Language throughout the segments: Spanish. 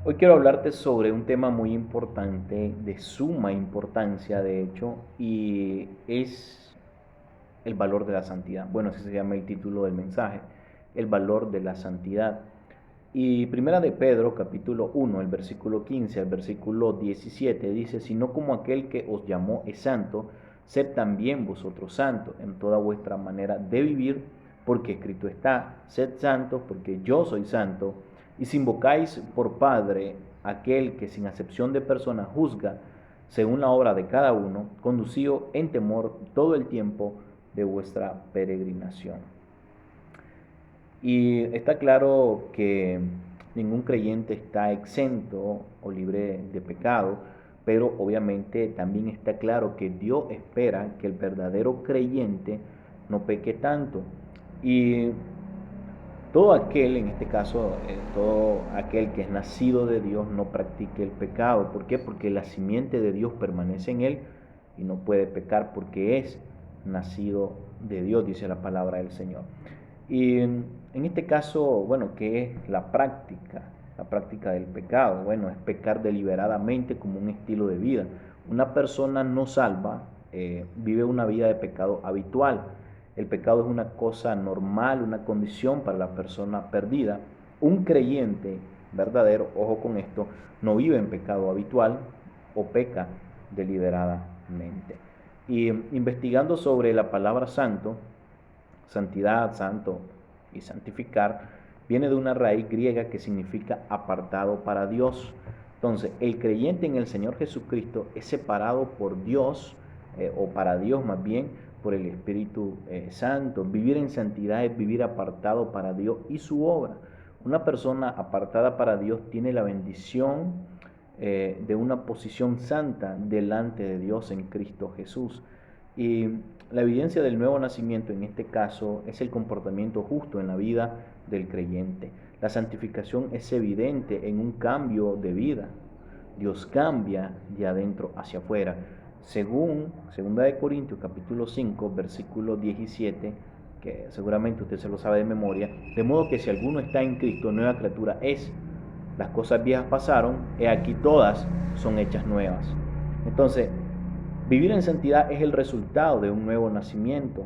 Hoy quiero hablarte sobre un tema muy importante, de suma importancia de hecho, y es el valor de la santidad. Bueno, así se llama el título del mensaje, el valor de la santidad. Y primera de Pedro, capítulo 1, el versículo 15 al versículo 17, dice, sino como aquel que os llamó es santo, sed también vosotros santos en toda vuestra manera de vivir, porque escrito está, sed santos porque yo soy santo. Y si invocáis por Padre aquel que sin acepción de persona juzga, según la obra de cada uno, conducido en temor todo el tiempo de vuestra peregrinación. Y está claro que ningún creyente está exento o libre de pecado, pero obviamente también está claro que Dios espera que el verdadero creyente no peque tanto. Y todo aquel, en este caso, todo aquel que es nacido de Dios no practique el pecado. ¿Por qué? Porque la simiente de Dios permanece en él y no puede pecar porque es nacido de Dios, dice la palabra del Señor. Y en este caso, bueno, ¿qué es la práctica? La práctica del pecado. Bueno, es pecar deliberadamente como un estilo de vida. Una persona no salva vive una vida de pecado habitual. El pecado es una cosa normal, una condición para la persona perdida. Un creyente verdadero, ojo con esto, no vive en pecado habitual o peca deliberadamente. Y investigando sobre la palabra santo, santidad, santo y santificar, viene de una raíz griega que significa apartado para Dios. Entonces, el creyente en el Señor Jesucristo es separado por Dios, o para Dios más bien, por el Espíritu Santo. Vivir en santidad es vivir apartado para Dios y su obra. Una persona apartada para Dios tiene la bendición de una posición santa delante de Dios en Cristo Jesús. Y la evidencia del nuevo nacimiento en este caso es el comportamiento justo en la vida del creyente. La santificación es evidente en un cambio de vida. Dios cambia de adentro hacia afuera. Según 2 Corintios capítulo 5, versículo 17, que seguramente usted se lo sabe de memoria, de modo que si alguno está en Cristo, nueva criatura es. Las cosas viejas pasaron, he aquí todas son hechas nuevas. Entonces, vivir en santidad es el resultado de un nuevo nacimiento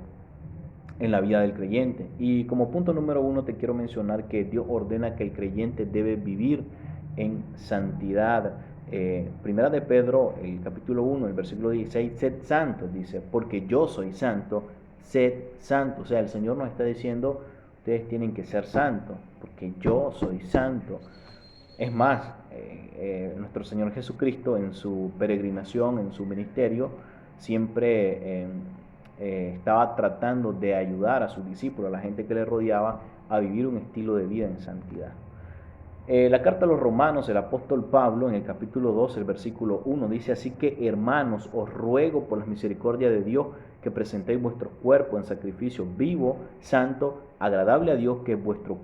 en la vida del creyente. Y como punto número uno te quiero mencionar que Dios ordena que el creyente debe vivir en santidad. Primera de Pedro, el capítulo 1, el versículo 16, sed santos, dice, porque yo soy santo, sed santo. O sea, el Señor nos está diciendo, ustedes tienen que ser santos, porque yo soy santo. Es más, nuestro Señor Jesucristo en su peregrinación, en su ministerio, siempre estaba tratando de ayudar a sus discípulos, a la gente que le rodeaba, a vivir un estilo de vida en santidad. La carta a los romanos, el apóstol Pablo, en el capítulo 2, el versículo 1, dice, así que hermanos, os ruego por la misericordia de Dios que presentéis vuestro cuerpo en sacrificio vivo, santo, agradable a Dios, que es vuestro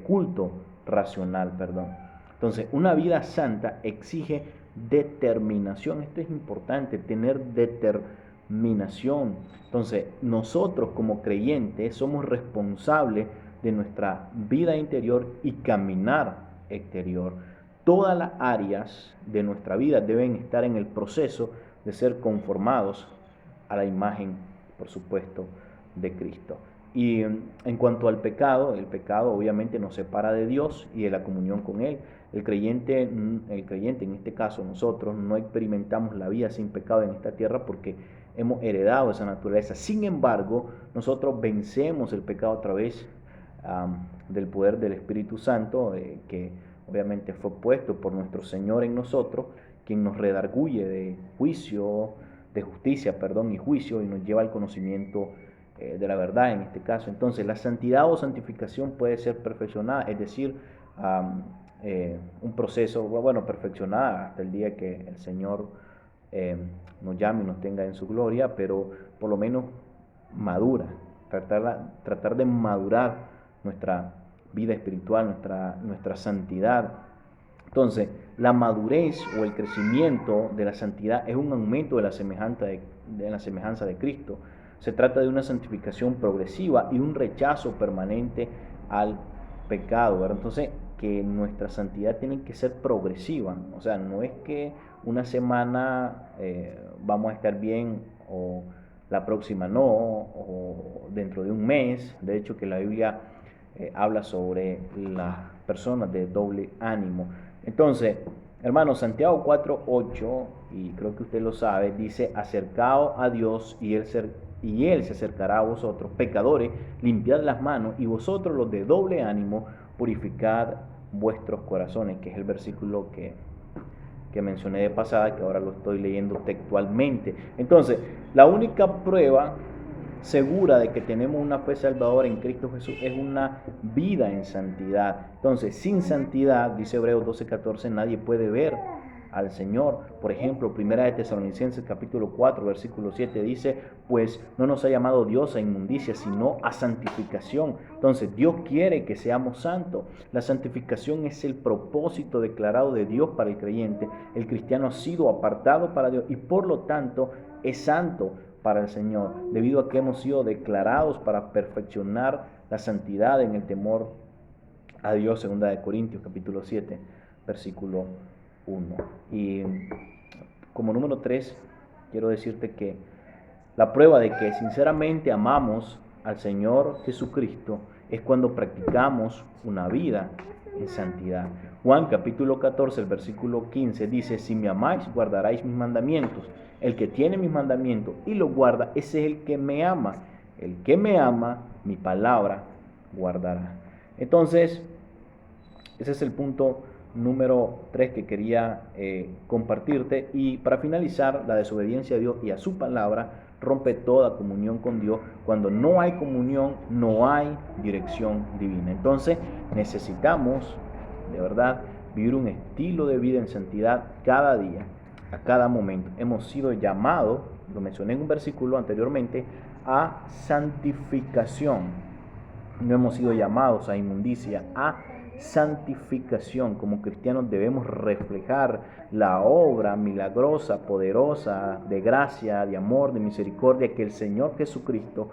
culto racional, perdón. Entonces, una vida santa exige determinación. Esto es importante, tener determinación. Entonces, nosotros como creyentes somos responsables de nuestra vida interior y caminar exterior. Todas las áreas de nuestra vida deben estar en el proceso de ser conformados a la imagen, por supuesto, de Cristo. Y en cuanto al pecado, el pecado obviamente nos separa de Dios y de la comunión con Él. El creyente en este caso nosotros no experimentamos la vida sin pecado en esta tierra porque hemos heredado esa naturaleza. Sin embargo, nosotros vencemos el pecado a través del poder del Espíritu Santo, que obviamente fue puesto por nuestro Señor en nosotros, quien nos redarguye de juicio, de justicia, perdón, y juicio, y nos lleva al conocimiento de la verdad en este caso. Entonces, la santidad o santificación puede ser perfeccionada, es decir, un proceso, bueno, perfeccionada hasta el día que el Señor eh, nos llame y nos tenga en su gloria, pero por lo menos madura, tratar de madurar nuestra vida espiritual, nuestra santidad. Entonces, la madurez o el crecimiento de la santidad es un aumento de la semejanza de Cristo. Se trata de una santificación progresiva y un rechazo permanente al pecado, ¿verdad? Entonces, que nuestra santidad tiene que ser progresiva. O sea, no es que una semana vamos a estar bien o la próxima no, o dentro de un mes. De hecho, que la Biblia habla sobre las personas de doble ánimo. Entonces, hermanos, Santiago 4:8, y creo que usted lo sabe, dice: acercaos a Dios y Él se acercará a vosotros, pecadores, limpiad las manos, y vosotros los de doble ánimo, purificad vuestros corazones, que es el versículo que mencioné de pasada, que ahora lo estoy leyendo textualmente. Entonces, la única prueba segura de que tenemos una fe salvadora en Cristo Jesús es una vida en santidad. Entonces, sin santidad, dice Hebreos 12:14, nadie puede ver al Señor. Por ejemplo, Primera de Tesalonicenses capítulo 4, versículo 7 dice: pues no nos ha llamado Dios a inmundicia, sino a santificación. Entonces, Dios quiere que seamos santos. La santificación es el propósito declarado de Dios para el creyente. El cristiano ha sido apartado para Dios y por lo tanto es santo para el Señor, debido a que hemos sido declarados para perfeccionar la santidad en el temor a Dios, segunda de Corintios capítulo 7, versículo 1. Y como número 3, quiero decirte que la prueba de que sinceramente amamos al Señor Jesucristo es cuando practicamos una vida en santidad. Juan capítulo 14, el versículo 15 dice: si me amáis, guardaréis mis mandamientos. El que tiene mis mandamientos y los guarda, ese es el que me ama. El que me ama, mi palabra guardará. Entonces, ese es el punto número 3 que quería compartirte. Y para finalizar, la desobediencia a Dios y a su palabra rompe toda comunión con Dios. Cuando no hay comunión, no hay dirección divina. Entonces necesitamos, de verdad, vivir un estilo de vida en santidad cada día, a cada momento. Hemos sido llamados, lo mencioné en un versículo anteriormente, a santificación. No hemos sido llamados a inmundicia, a santificación. Como cristianos debemos reflejar la obra milagrosa, poderosa, de gracia, de amor, de misericordia que el Señor Jesucristo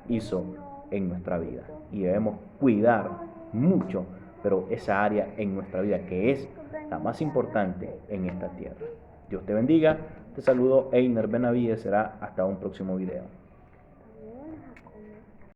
hizo en nuestra vida. Y debemos cuidar mucho, pero esa área en nuestra vida que es la más importante en esta tierra. Dios te bendiga. Te saludo, Einer Benavides. Será hasta un próximo video.